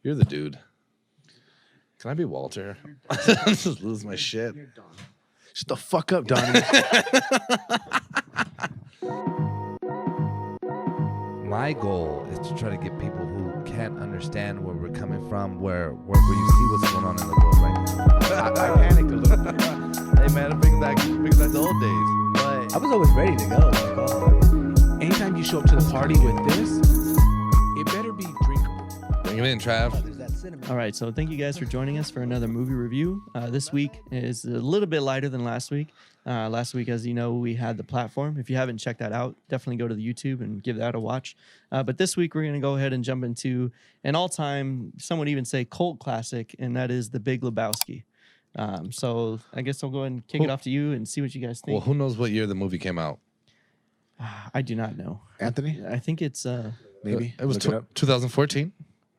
You're the dude. Can I be Walter? I just lose my shit. Shut the fuck up, Donnie. My goal is to try to get people who can't understand where we're coming from, where you see what's going on in the world right now. I panicked a little bit. Hey man, bring back the old days. I was always ready to go. Like, oh, Anytime you show up to the party with this, it better be drinkable. Bring it in, Trav. there's that cinnamon. All right, so thank you guys for joining us for another movie review. This week is a little bit lighter than last week. Last week, as you know, we had The Platform. If you haven't checked that out, definitely go to the YouTube and give that a watch. But this week, we're going to go ahead and jump into an all-time, some would even say cult classic, and that is The Big Lebowski. So I guess I'll go ahead and kick it off to you and see what you guys think. Well, who knows what year the movie came out? I do not know. Anthony? I think it's... Maybe. It was Look up. 2014.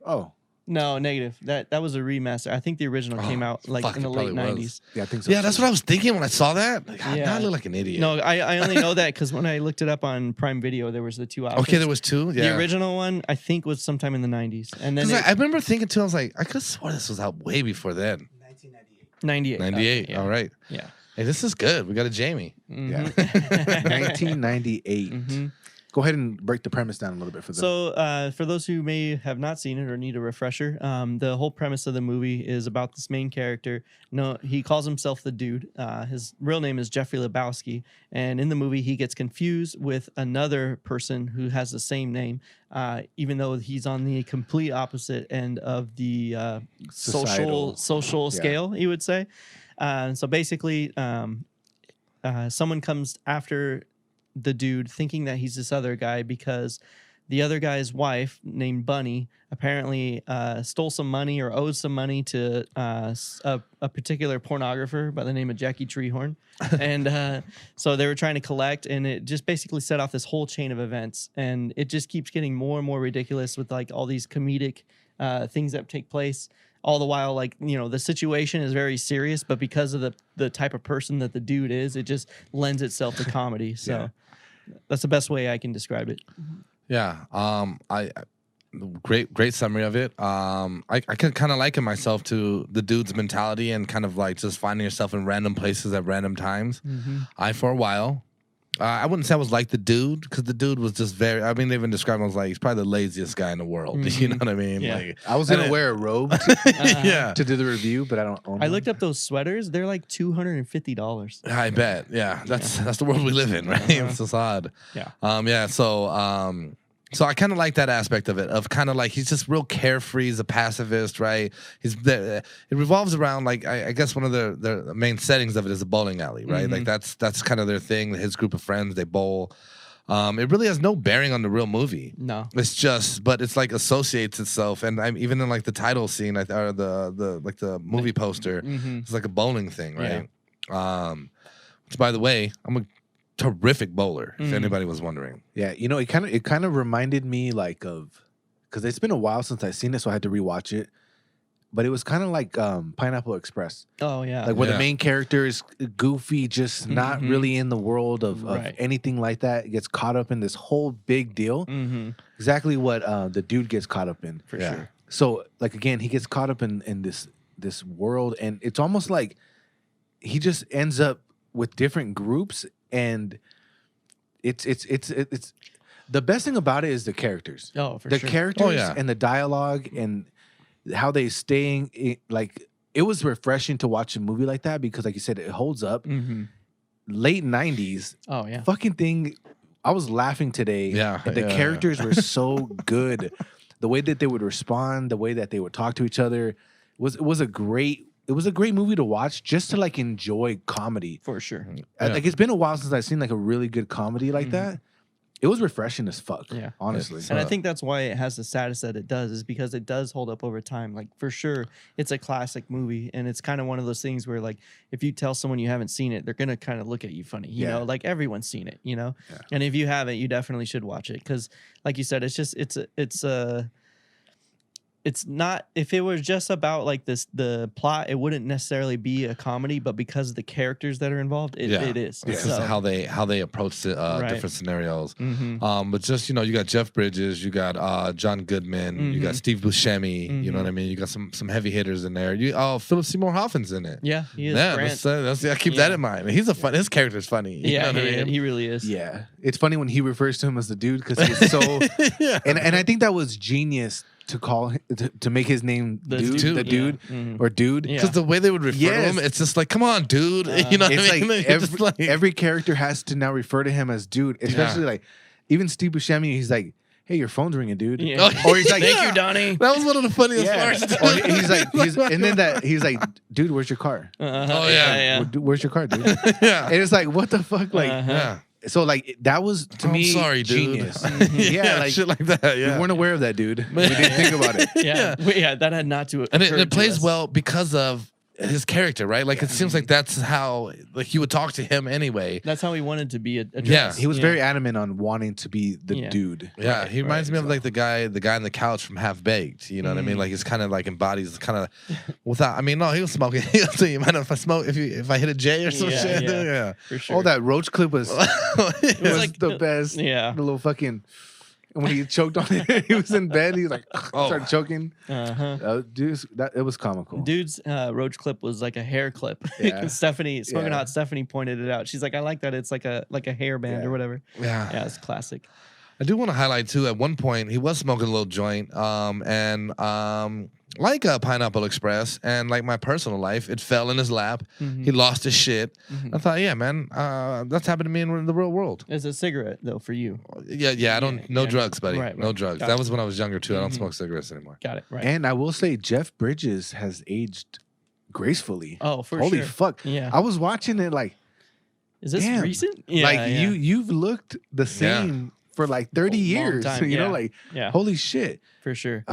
Oh. No, negative. That was a remaster. I think the original came out like fuck, in the it late probably 90s. was. Yeah, I think so. Yeah, that's what I was thinking when I saw that. Like, God, Yeah. now I look like an idiot. No, I only know that because when I looked it up on Prime Video, there was the two options. Okay, there was two. Yeah. The original one, I think, was sometime in the 90s. And then 'Cause I remember thinking too, I was like, I could have sworn this was out way before then. 1998. 98. 98. Okay, yeah. All right. Yeah. Hey, this is good. We got a Jamie. Yeah. Mhm. 1998. Mhm. Go ahead and break the premise down a little bit for them. So, for those who may have not seen it or need a refresher, the whole premise of the movie is about this main character. No, he calls himself the Dude. His real name is Jeffrey Lebowski, and in the movie, he gets confused with another person who has the same name, even though he's on the complete opposite end of the social Yeah. scale, you would say. So basically, someone comes after the Dude thinking that he's this other guy because the other guy's wife named Bunny apparently stole some money or owes some money to a particular pornographer by the name of Jackie Treehorn. And so they were trying to collect, and it just basically set off this whole chain of events. And it just keeps getting more and more ridiculous with like all these comedic things that take place. All the while, like, you know, the situation is very serious, but because of the type of person that the Dude is, it just lends itself to comedy. So that's the best way I can describe it. Yeah. I great summary of it. I could kind of liken myself to the Dude's mentality and kind of like just finding yourself in random places at random times. For a while, I wouldn't say I was like the Dude because the Dude was just very. I mean, they even described him as like he's probably the laziest guy in the world. You know what I mean? Yeah. Like, I was going to wear a robe yeah. to do the review, but I don't own I one. looked up those sweaters. They're like $250. I bet. Yeah, that's the world we live in, right? It's just odd. Yeah. Yeah. So I kind of like that aspect of it, of kind of like he's just real carefree. He's a pacifist, right? It revolves around like I guess one of the main settings of it is a bowling alley, right? Like that's kind of their thing. His group of friends, they bowl. It really has no bearing on the real movie. No. It's just, but it's like associates itself, and I'm even in like the title scene, or the like the movie poster, it's like a bowling thing, right? Which, by the way, I'm a terrific bowler. If anybody was wondering, Yeah, you know, it kind of reminded me like of, because it's been a while since I've seen it, so I had to rewatch it. But it was kind of like Pineapple Express, Oh, yeah. like where the Yeah. main character is goofy, just not really in the world of Right. anything like that. Gets caught up in this whole big deal. Exactly what the Dude gets caught up in. For sure. So, like, again, he gets caught up in this world, and it's almost like he just ends up with different groups, and it's the best thing about it is the characters. Oh, for The sure. characters yeah. and the dialogue and how they staying like it was refreshing to watch a movie like that because, like you said, it holds up. Late 90s, Oh, yeah. fucking thing. I was laughing today. Yeah, and the yeah. characters were so good. The way that they would respond, the way that they would talk to each other was a great movie to watch just to like enjoy comedy. For sure. Like it's been a while since I've seen like a really good comedy like that. It was refreshing as fuck. Yeah. Honestly. And I think that's why it has the status that it does, is because it does hold up over time. Like, for sure, it's a classic movie, and it's kind of one of those things where, like, if you tell someone you haven't seen it, they're gonna kind of look at you funny. You Yeah. know, like everyone's seen it. You know, Yeah. and if you haven't, you definitely should watch it because, like you said, it's it's not, if it was just about like this, the plot, it wouldn't necessarily be a comedy, but because of the characters that are involved, it is. Because So, how they approach Right. different scenarios. mhm. But just you got Jeff Bridges, you got John Goodman, you got Steve Buscemi. You know what I mean? You got some heavy hitters in there. Philip Seymour Hoffman's in it. Yeah, he is. Yeah, Grant. keep that in mind. He's a fun. His character's funny. You know Yeah, what I mean? he really is. Yeah, it's funny when he refers to him as the dude because he's so. Yeah. And I think that was genius to call to make his name The dude, dude, the dude yeah. Mhm. or dude. Yeah. Because the way they would refer to Yes. him, it's just like, come on, dude. You know what It's I mean? like You're just like- every character has to now refer to him as dude, especially like even Steve Buscemi. He's like, "Hey, your phone's ringing, dude." Yeah. Or he's like, Thank you, Donnie. That was one of the funniest Yeah. parts. Or and then he's like, "Dude, where's your car? Oh, yeah. Where's your car, dude?" Yeah. And it's like, what the fuck, like. Yeah. So like that was to I'm me sorry, dude. genius. Yeah, like shit like that. Yeah. we weren't aware of that, dude. We didn't think about it. Yeah, that had not to. And occur it to plays us. well because of his character, right? Like it seems like that's how like you would talk to him anyway. That's how he wanted to be addressed. Yeah. He was very adamant on wanting to be the Yeah. dude. Yeah, he reminds me of so- like the guy on the couch from Half Baked. You know what I mean? Like he's kind of like embodies kind of without. I mean, no, he was smoking. He was saying, "You mind if I smoke? If I hit a J or some Yeah, shit?" yeah. Yeah. for sure. Oh, that roach clip was It was like the best. Yeah. The little fucking when he choked on it, he was in bed. He was like Oh. started choking. Uh-huh. Dude, it was comical. Dude's roach clip was like a hair clip. Yeah. Stephanie, Smoking Yeah. Hot Stephanie pointed it out. She's like, I like that. It's like a hairband Yeah. or whatever. Yeah. Yeah, it's classic. I do want to highlight too. At one point, he was smoking a little joint, like a Pineapple Express, and like my personal life, it fell in his lap. He lost his shit. I thought, yeah, man, that's happened to me in the real world. It's a cigarette though for you. Yeah. I don't. No Yeah. drugs, buddy. Right, No right. drugs. Gotcha. That was when I was younger too. I don't smoke cigarettes anymore. Got it right. And I will say, Jeff Bridges has aged gracefully. Oh, for Holy sure. fuck! Yeah. I was watching it like, Is this damn. recent? Yeah, like yeah. you've looked the same for like 30 A long years. time, You know, yeah. like Yeah, holy shit. for sure.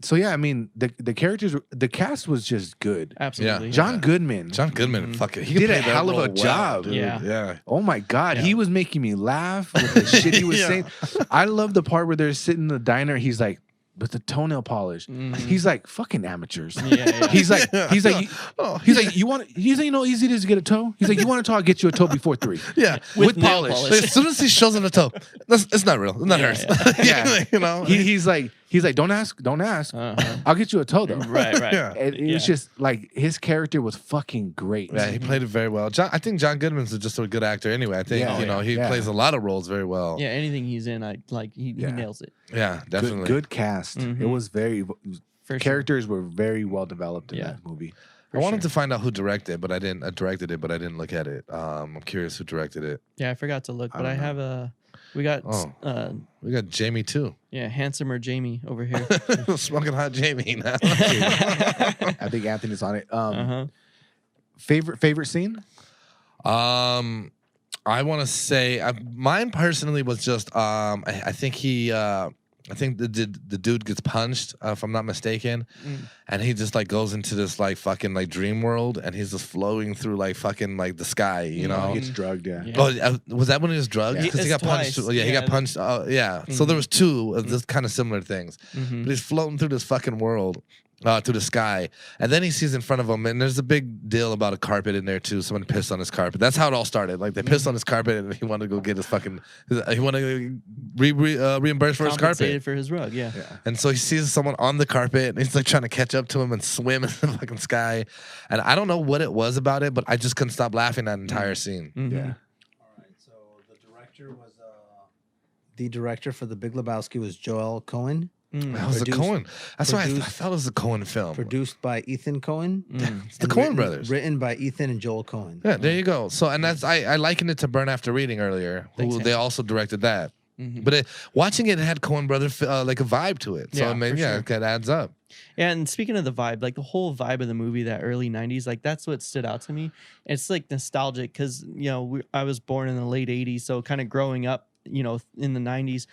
So yeah, I mean the characters, the cast was just good. Absolutely. John Goodman. John Goodman, fucking, he Did could a play that hell of a role well, job. dude. Yeah. Yeah. Oh my God, Yeah. he was making me laugh with the shit he was Yeah. saying. I love the part where they're sitting in the diner. He's like, with the toenail polish. Mhm. He's like, fucking amateurs. Yeah. He's like, Oh, he's like, you want? He's like, you know, how easy it is to get a toe. He's like, you want a toe? I'll get you a toe before 3. Yeah. With nail polish. polish. Like, as soon as he shows him the toe, it's not real. It's not Yeah, hers. Yeah. You know. He's like, don't ask. Uh-huh. I'll get you a toe though. Right. Right. Yeah. And it was Yeah. just like his character was fucking great. Yeah, he played it very well. I think John Goodman's just a good actor anyway. I think Yeah. he Yeah. plays a lot of roles very well. Yeah. Anything he's in, I like. He Yeah. nails it Yeah, definitely. Good cast. Mhm. It was very for sure. characters were very well developed in Yeah. that movie. I wanted to find out who directed it, but I didn't. Directed it, but I didn't look at it. I'm curious who directed it. Yeah, I forgot to look, but I don't know. have a. We got Oh. We got Jamie too. handsomer Jamie over here. Smoking hot Jamie now. I think Anthony's on it. Uh-huh. Favorite scene? I want to say mine personally was just I think he I think the dude gets punched if I'm not mistaken, and he just like goes into this like fucking like dream world, and he's just flowing through like fucking like the sky, you know. He gets drugged, yeah. Yeah. Oh, was that when he was drugged? Yeah. Because he It's got punched. twice. Yeah, he got Yeah. punched. Yeah. So there was two of this kind of similar things. Mhm. But he's floating through this fucking world, through the sky, and then he sees in front of him, and there's a big deal about a carpet in there too. Someone pissed on his carpet. That's how it all started. Like they pissed on his carpet, and he wanted to go get his fucking. He wanted to reimburse for his carpet. Compensated for his rug. Yeah. And so he sees someone on the carpet, and he's like trying to catch up to him and swim in the fucking sky. And I don't know what it was about it, but I just couldn't stop laughing that entire scene. Mhm. Yeah. All right. So the director for the Big Lebowski was Joel Cohen, That was a Produced- Cohen. That's why I produced- thought it was a Cohen film. produced by Ethan Cohen. It's the and Coen written- brothers. Written by Ethan and Joel Cohen. Yeah, there you go. So, and that's I likened it to Burn After Reading earlier, Thanks, who they also directed that. Mhm. But watching it had Coen Brothers like a vibe to it. So Yeah, I mean, for yeah, sure. it adds up. Yeah, and speaking of the vibe, like the whole vibe of the movie, that early '90s, like that's what stood out to me. It's like nostalgic because I was born in the late '80s, so kind of growing up, in the '90s,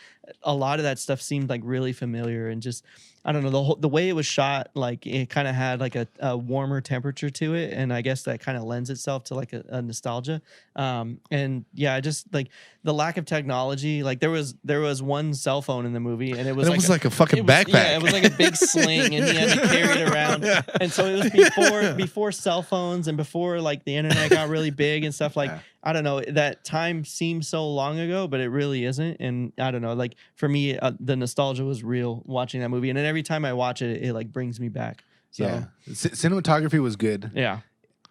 a lot of that stuff seemed like really familiar, and just I don't know, the way it was shot, like it kind of had like a warmer temperature to it, and I guess that kind of lends itself to like a nostalgia. And yeah, I just like the lack of technology. Like there was one cell phone in the movie, and it was like a fucking backpack. Yeah, it was like a big sling, and he had to carry it around. Yeah. And so it was before cell phones and before like the internet got really big and stuff. Like I don't know, that time seems so long ago, but it really isn't. And I don't know, like for me, the nostalgia was real watching that movie, and then every time I watch it, it like brings me back. So, Yeah, cinematography was good. yeah.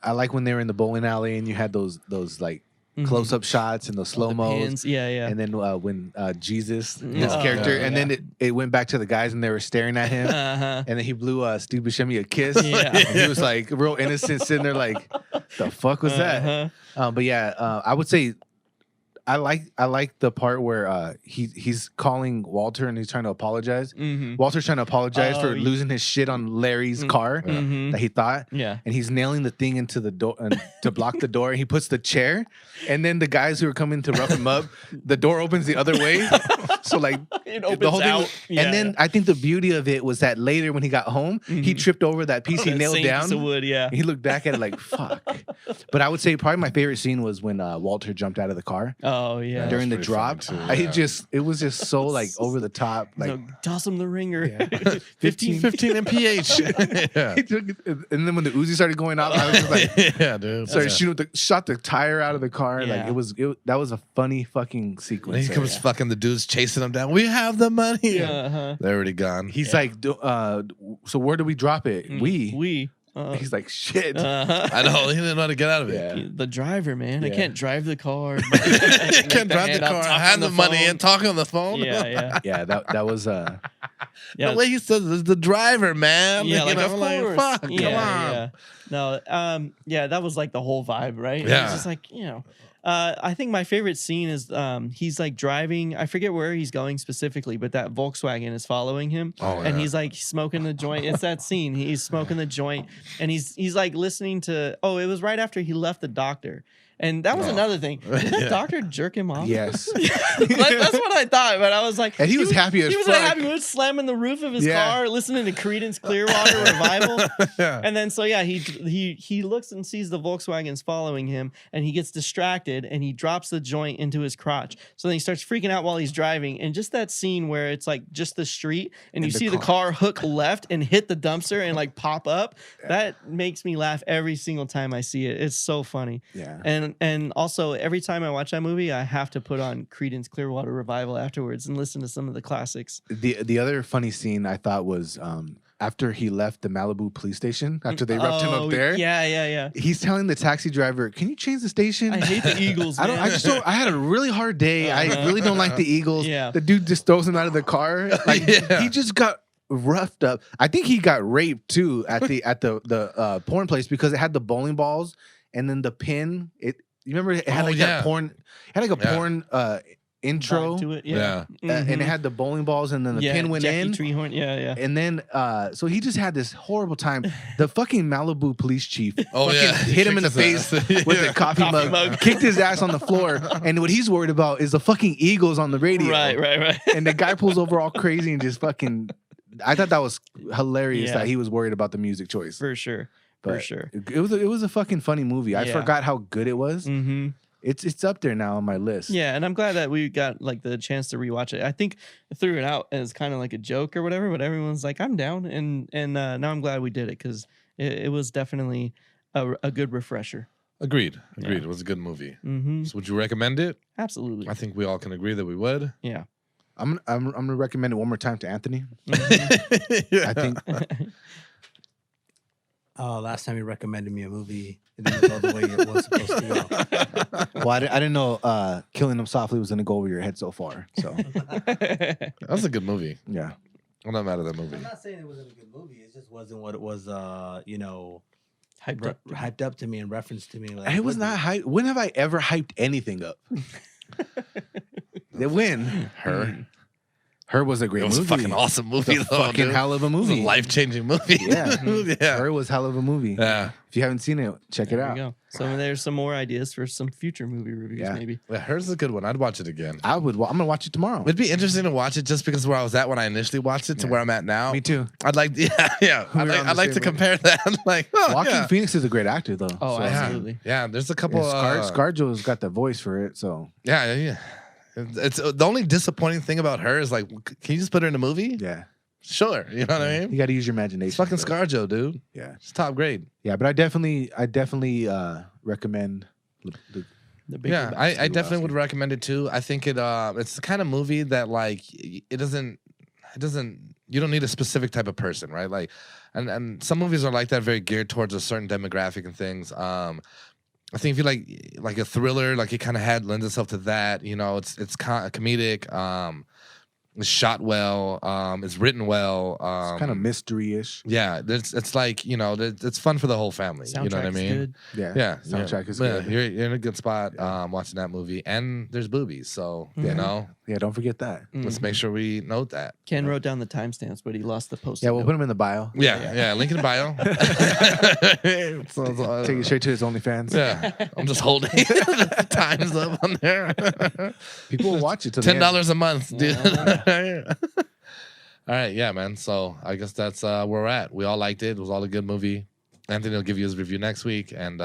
I like when they were in the bowling alley and you had those like close up shots and those slow mos. Yeah, yeah. And then when Jesus, his Oh, character, yeah. and then it went back to the guys and they were staring at him. Uh-huh. And then he blew Steve Buscemi a kiss. Yeah. And he was like real innocent, sitting there like, the fuck was that? But yeah, I would say I like the part where he's calling Walter and he's trying to apologize. Walter's trying to apologize for losing his shit on Larry's car that he thought. Yeah. And he's nailing the thing into the door to block the door. He puts the chair, and then the guys who are coming to rough him up, the door opens the other way. So like It the opens whole thing. out. Yeah, and then I think the beauty of it was that later when he got home, he tripped over that piece he That nailed same down. piece of wood, yeah. He looked back at it like, fuck. But I would say probably my favorite scene was when Walter jumped out of the car Oh yeah. during the pretty drop. funny too, I yeah. it was just so like over the top. Like So, toss him the ringer. Yeah. 15 mph. Yeah. he took it, and then when the Uzi started going off, I was just like, Yeah, dude. started shooting with shot the tire out of the car. Like Yeah. that was a funny fucking sequence. And he there. comes fucking the dudes chasing him down. We have the money. Uh-huh. They're already gone. He's like, so where do we drop it? We. We. He's like, shit. I know. He didn't know how to get out of it. Yeah. The driver, man. I Yeah. can't drive the car. You can't drive the car. I have the money and talk on the phone. Yeah, yeah. Yeah, that was Yeah. The way he says is the driver, man. Yeah, You like, know, of course. fuck, come Yeah, on. yeah. No, yeah, that was like the whole vibe, right? Yeah. It's just like, I think my favorite scene is he's like driving. I forget where he's going specifically, but that Volkswagen is following him, Oh, and yeah. he's like smoking the joint. It's that scene. He's smoking the joint, and he's like listening to. Oh, it was right after he left the doctor, and that was another thing. Did that Yeah. doctor jerk him off? yes. Like, that's what I thought, but I was like, And he was happy as He was fuck. like happy. He was slamming the roof of his Yeah. car, listening to Creedence Clearwater Revival. Yeah. And then so yeah, he looks and sees the Volkswagens following him, and he gets distracted and he drops the joint into his crotch. So then he starts freaking out while he's driving. And just that scene where it's like just the street and you the see the car hook left and hit the dumpster and like pop up, that makes me laugh every single time I see it. It's so funny. Yeah. And also every time I watch that movie, I have to put on Creedence Clearwater Revival afterwards and listen to some of the classics. The other funny scene I thought was after he left the Malibu police station, after they roughed him up there. Yeah. He's telling the taxi driver, "Can you change the station?" I hate the Eagles, man. I just don't. I had a really hard day. I really don't like the Eagles. Yeah. The dude just throws him out of the car. Like Yeah. he just got roughed up. I think he got raped too at the porn place because it had the bowling balls and then the pin. You remember it had Oh, like yeah. that porn. It had like a Yeah. porn intro. Back to it. Yeah. And it had the bowling balls and then the pin went Jackie in. Treehorn. Yeah. And then, so he just had this horrible time. The fucking Malibu police chief Oh, fucking yeah. hit him in the Kicked his face ass. with Yeah. a coffee mug, kicked his ass on the floor. And what he's worried about is the fucking Eagles on the radio. Right. And the guy pulls over all crazy and just fucking. I thought that was hilarious Yeah. that he was worried about the music choice. For sure. But For sure. It was a fucking funny movie. I Yeah. forgot how good it was. Mm-hmm. It's up there now on my list. Yeah, and I'm glad that we got like the chance to rewatch it. I think I threw it out as kind of like a joke or whatever, but everyone's like, "I'm down," and now I'm glad we did it because it was definitely a good refresher. Agreed. Yeah. It was a good movie. Mm-hmm. So would you recommend it? Absolutely. I think we all can agree that we would. Yeah. I'm gonna recommend it one more time to Anthony. Mhm. I think Last time you recommended me a movie, it didn't go the way it was supposed to go. Well, I didn't know Killing Them Softly was going to go over your head so far. So, That was a good movie. yeah. I'm not mad at that movie. I'm not saying it wasn't a good movie. It just wasn't what it was, Hyped up. hyped up to me and referenced to me. Like, It was not hype. When have I ever hyped anything up? They win. Her. Her was a great It was movie. a fucking awesome movie, It's a though. fucking dude. hell of a It was movie. a life-changing movie. Yeah. yeah. Her was hell of a movie. Yeah. If you haven't seen it, check it There out. we go. So there's some more ideas for some future movie reviews, Yeah. maybe. Yeah, hers is a good one. I'd watch it again. I'm gonna watch it tomorrow. It'd be interesting to watch it just because where I was at when I initially watched it to Yeah. where I'm at now. Me too. I'd like, We're on the I'd like to same compare that. like, oh, Joaquin yeah. Phoenix is a great actor, though. Oh, So, Yeah. absolutely. Yeah, there's a couple. ScarJo's got the voice for it, so Yeah. It's the only disappointing thing about her is like, can you just put her in a movie? yeah, Sure, you know what I mean. you got to use your imagination. It's fucking but- ScarJo, dude. Yeah, It's top grade. yeah, but I definitely recommend. The Big Yeah, Lebowski. I definitely would recommend it too. I think it's the kind of movie that like it doesn't you don't need a specific type of person, right? Like and some movies are like that, very geared towards a certain demographic and things. I think if you like a thriller, like it kind of lends itself to that. You know, it's comedic. It's shot well. It's written well. It's kind of mystery-ish. Yeah, it's like, you know, it's fun for the whole family. You know what I Soundtrack's mean? good. Yeah, Yeah, soundtrack is yeah, good. You're in a good spot watching that movie, and there's boobies, so you Mhm. know, Yeah, don't forget that. let's Mhm. make sure we note that. Ken wrote down the timestamps, but he lost the post. Yeah, we'll put him in the bio. Yeah, link in bio. Take it straight to his OnlyFans. Yeah, I'm just holding the times up on there. People will watch it till the end. $10 a month, dude. All right, yeah, man. So I guess that's where we're at. We all liked it. It was all a good movie. Anthony will give you his review next week, and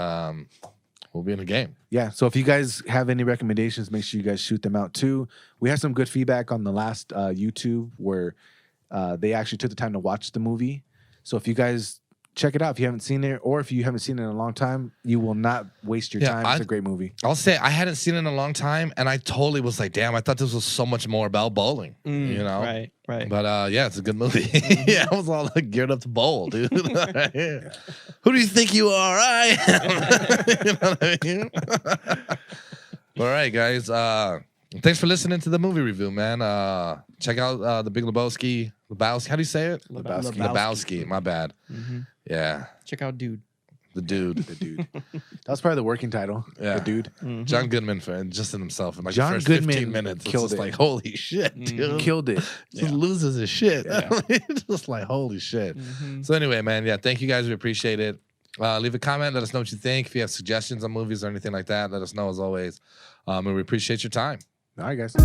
we'll be in the game. Yeah. So if you guys have any recommendations, make sure you guys shoot them out too. We had some good feedback on the last YouTube where they actually took the time to watch the movie. So if you guys check it out, if you haven't seen it, or if you haven't seen it in a long time, you will not waste your Yeah, time. It's a great movie. I'll say I hadn't seen it in a long time, and I totally was like, "Damn, I thought this was so much more about bowling." You know, Right. But yeah, it's a good movie. Yeah, I was all like geared up to bowl, dude. Who do you think you are? I am. You know what I mean? All right, guys. Thanks for listening to the movie review, man. Check out the Big Lebowski. Lebowski. How do you say it? Lebowski. Lebowski. My bad. Mhm. Yeah, Check out Dude. the dude. The dude. That was probably the working title. Yeah. The dude. Mhm. John Goodman for just in himself in like John the first Goodman 15 minutes. killed It's just it. like holy shit, dude. Killed it. Just loses his shit. Yeah. Just like holy shit. Mhm. So anyway, man, yeah, thank you guys. We appreciate it. Leave a comment. Let us know what you think. If you have suggestions on movies or anything like that, let us know as always. And we appreciate your time. All right, guys.